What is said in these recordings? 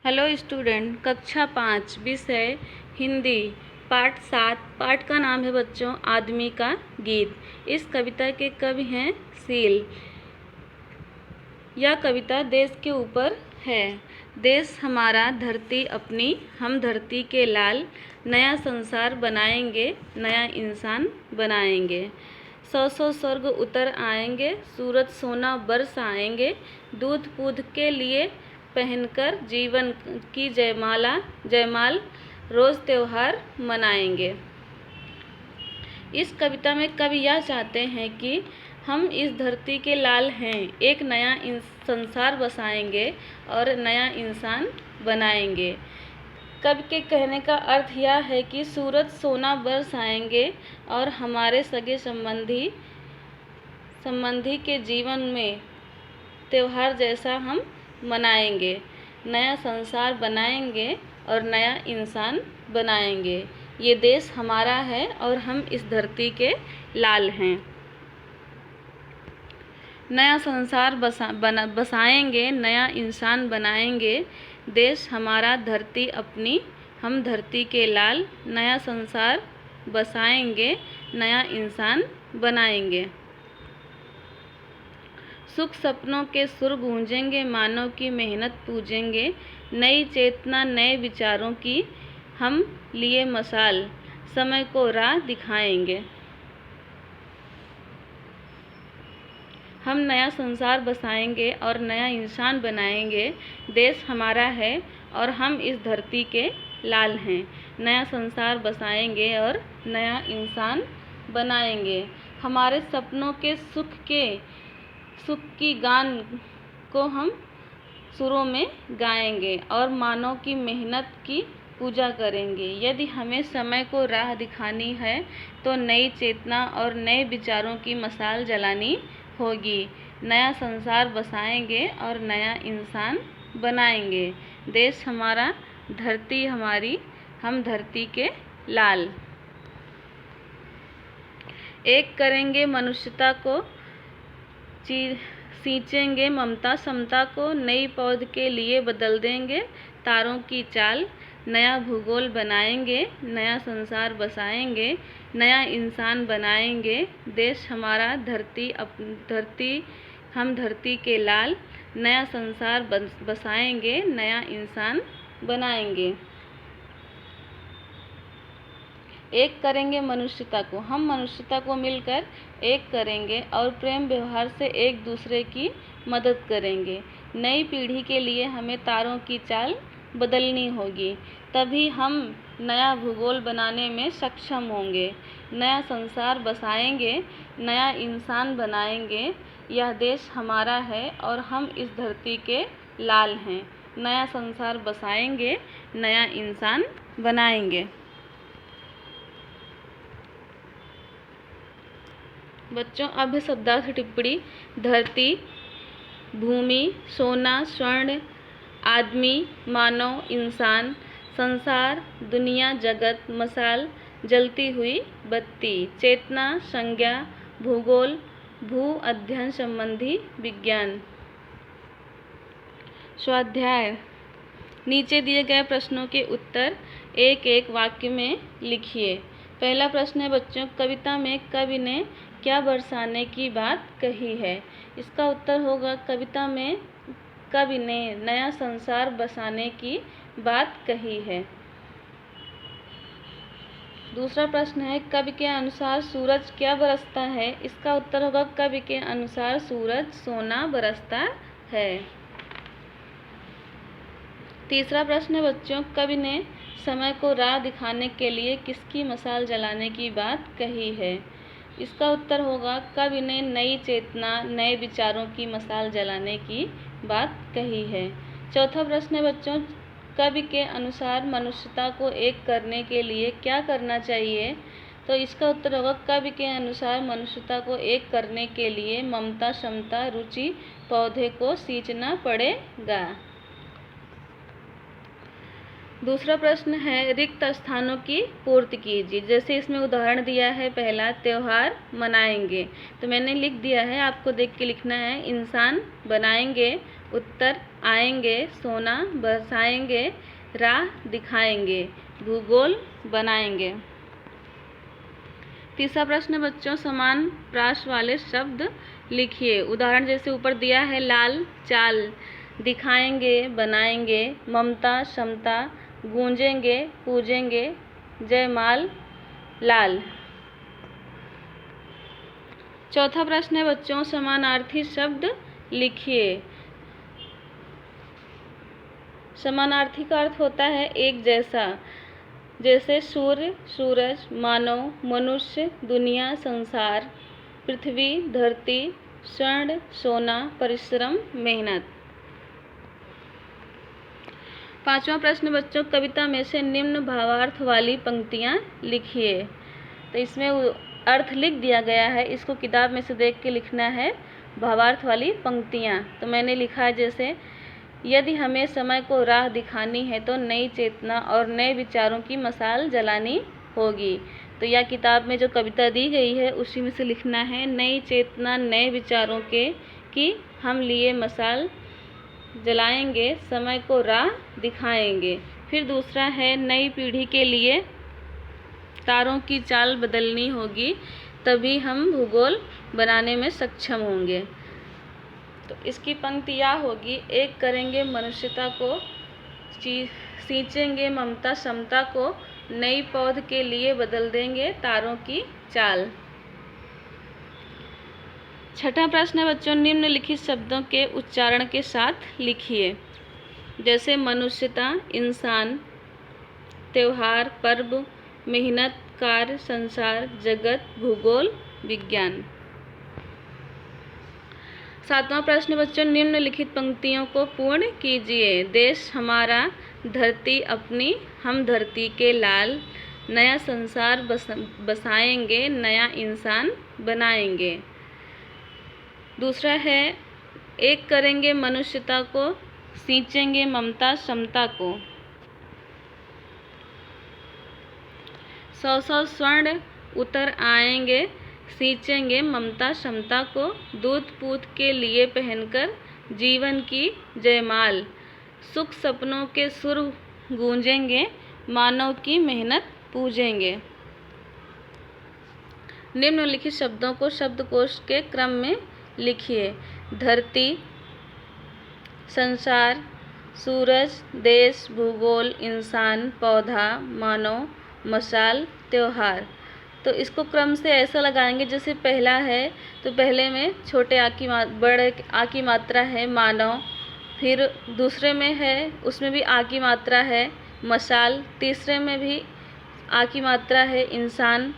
Hello student, कक्षा 5 विषय हिंदी पाठ 7। पाठ का नाम है बच्चों आदमी का गीत। इस कविता के कवि हैं सील। यह कविता देश के ऊपर है। देश हमारा, धरती अपनी, हम धरती के लाल। नया संसार बनाएंगे, नया इंसान बनाएंगे। सौ सौ स्वर्ग उतर आएंगे, सूरज सोना बरस आएंगे। दूध पूध के लिए पहनकर जीवन की जयमाल रोज़ त्योहार मनाएंगे। इस कविता में कवि यह चाहते हैं कि हम इस धरती के लाल हैं, एक नया संसार बसाएंगे और नया इंसान बनाएंगे। कवि के कहने का अर्थ यह है कि सूरज सोना बरस आएंगे और हमारे सगे संबंधी के जीवन में त्योहार जैसा हम मनाएंगे। नया संसार बनाएंगे और नया इंसान बनाएंगे। ये देश हमारा है और हम इस धरती के लाल हैं। नया संसार बसाएंगे, नया इंसान बनाएंगे। देश हमारा, धरती अपनी, हम धरती के लाल। नया संसार बसाएंगे, नया इंसान बनाएंगे। सुख सपनों के सुर गूंजेंगे, मानव की मेहनत पूजेंगे। नई चेतना नए विचारों की हम लिए मशाल, समय को राह दिखाएंगे। हम नया संसार बसाएंगे और नया इंसान बनाएंगे। देश हमारा है और हम इस धरती के लाल हैं। नया संसार बसाएंगे और नया इंसान बनाएंगे। हमारे सपनों के सुख की गान को हम सुरों में गाएंगे और मानव की मेहनत की पूजा करेंगे। यदि हमें समय को राह दिखानी है तो नई चेतना और नए विचारों की मशाल जलानी होगी। नया संसार बसाएंगे और नया इंसान बनाएंगे। देश हमारा, धरती हमारी, हम धरती के लाल। एक करेंगे मनुष्यता को, सींचेंगे ममता समता को। नई पौध के लिए बदल देंगे तारों की चाल। नया भूगोल बनाएंगे, नया संसार बसाएंगे, नया इंसान बनाएंगे। देश हमारा, धरती हम धरती के लाल। नया संसार बसाएंगे, नया इंसान बनाएंगे। एक करेंगे मनुष्यता को, हम मनुष्यता को मिलकर एक करेंगे और प्रेम व्यवहार से एक दूसरे की मदद करेंगे। नई पीढ़ी के लिए हमें तारों की चाल बदलनी होगी, तभी हम नया भूगोल बनाने में सक्षम होंगे। नया संसार बसाएंगे, नया इंसान बनाएंगे। यह देश हमारा है और हम इस धरती के लाल हैं। नया संसार बसाएंगे, नया इंसान बनाएंगे। बच्चों, अब है शब्दार्थ टिप्पणी। धरती, भूमि, सोना, स्वर्ण, आदमी, मानव, इंसान, संसार, दुनिया, जगत, मशाल, जलती हुई बत्ती, चेतना, संज्ञा, भूगोल, भू अध्ययन संबंधी विज्ञान। स्वाध्याय। नीचे दिए गए प्रश्नों के उत्तर एक एक वाक्य में लिखिए। पहला प्रश्न है बच्चों, कविता में कवि ने क्या बरसाने की बात कही है? इसका उत्तर होगा कविता में कवि ने नया संसार बसाने की बात कही है। दूसरा प्रश्न है, कवि के अनुसार सूरज क्या बरसता है? इसका उत्तर होगा कवि के अनुसार सूरज सोना बरसता है। तीसरा प्रश्न है बच्चों, कवि ने समय को राह दिखाने के लिए किसकी मशाल जलाने की बात कही है? इसका उत्तर होगा कवि ने नई चेतना नए विचारों की मशाल जलाने की बात कही है। चौथा प्रश्न है बच्चों, कवि के अनुसार मनुष्यता को एक करने के लिए क्या करना चाहिए? तो इसका उत्तर होगा कवि के अनुसार मनुष्यता को एक करने के लिए ममता समता रुचि पौधे को सींचना पड़ेगा। दूसरा प्रश्न है, रिक्त स्थानों की पूर्ति कीजिए। जैसे इसमें उदाहरण दिया है, पहला त्योहार मनाएंगे, तो मैंने लिख दिया है, आपको देख के लिखना है। इंसान बनाएंगे उत्तर आएंगे, सोना बरसाएंगे, राह दिखाएंगे, भूगोल बनाएंगे। तीसरा प्रश्न बच्चों, समान प्रास वाले शब्द लिखिए। उदाहरण जैसे ऊपर दिया है, लाल चाल, दिखाएंगे बनाएंगे, ममता क्षमता, गूंजेंगे पूजेंगे, जयमाल लाल। चौथा प्रश्न है बच्चों, समानार्थी शब्द लिखिए। समानार्थी का अर्थ होता है एक जैसा, जैसे सूर्य सूरज, मानव मनुष्य, दुनिया संसार, पृथ्वी धरती, स्वर्ण सोना, परिश्रम मेहनत। पांचवा प्रश्न बच्चों, कविता में से निम्न भावार्थ वाली पंक्तियां लिखिए। तो इसमें अर्थ लिख दिया गया है, इसको किताब में से देख के लिखना है भावार्थ वाली पंक्तियां। तो मैंने लिखा है जैसे, यदि हमें समय को राह दिखानी है तो नई चेतना और नए विचारों की मशाल जलानी होगी। तो यह किताब में जो कविता दी गई है उसी में से लिखना है, नई चेतना नए विचारों के कि हम लिए मशाल जलाएंगे, समय को राह दिखाएंगे। फिर दूसरा है, नई पीढ़ी के लिए तारों की चाल बदलनी होगी, तभी हम भूगोल बनाने में सक्षम होंगे। तो इसकी पंक्ति यह होगी, एक करेंगे मनुष्यता को, सींचेंगे ममता समता को, नई पौध के लिए बदल देंगे तारों की चाल। छठा प्रश्न है बच्चों, निम्नलिखित शब्दों के उच्चारण के साथ लिखिए। जैसे मनुष्यता इंसान, त्योहार पर्व, मेहनत कार्य, संसार जगत, भूगोल विज्ञान। सातवां प्रश्न बच्चों, निम्नलिखित पंक्तियों को पूर्ण कीजिए। देश हमारा, धरती अपनी, हम धरती के लाल, नया संसार बसाएंगे, नया इंसान बनाएंगे। दूसरा है, एक करेंगे मनुष्यता को, सींचेंगे ममता समता को। 100 स्वर्ण उतर आएंगे, सींचेंगे ममता समता को, दूध पूत के लिए पहनकर जीवन की जयमाल, सुख सपनों के सुर गूंजेंगे, मानव की मेहनत पूजेंगे। निम्नलिखित शब्दों को शब्दकोश के क्रम में लिखिए। धरती, संसार, सूरज, देश, भूगोल, इंसान, पौधा, मानव, मशाल, त्योहार। तो इसको क्रम से ऐसा लगाएंगे, जैसे पहला है तो पहले में छोटे आ की बड़े आ की मात्रा है मानव, फिर दूसरे में है उसमें भी आ की मात्रा है मशाल, तीसरे में भी आ की मात्रा है इंसान,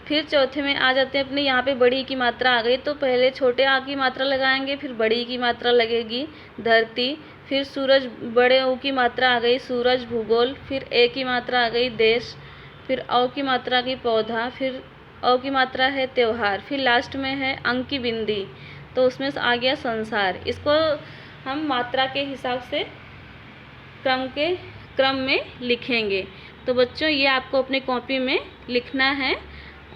फिर चौथे में आ जाते हैं अपने यहाँ पे बड़ी की मात्रा आ गई, तो पहले छोटे आ की मात्रा लगाएंगे, फिर बड़ी की मात्रा लगेगी धरती, फिर सूरज बड़े ओ की मात्रा आ गई सूरज भूगोल, फिर ए की मात्रा आ गई देश, फिर औ की मात्रा की पौधा, फिर औ की मात्रा है त्योहार, फिर लास्ट में है अंक की बिंदी, तो उसमें आ गया संसार। इसको हम मात्रा के हिसाब से क्रम में लिखेंगे। तो बच्चों ये आपको अपनी कॉपी में लिखना है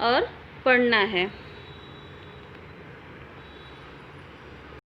और पढ़ना है।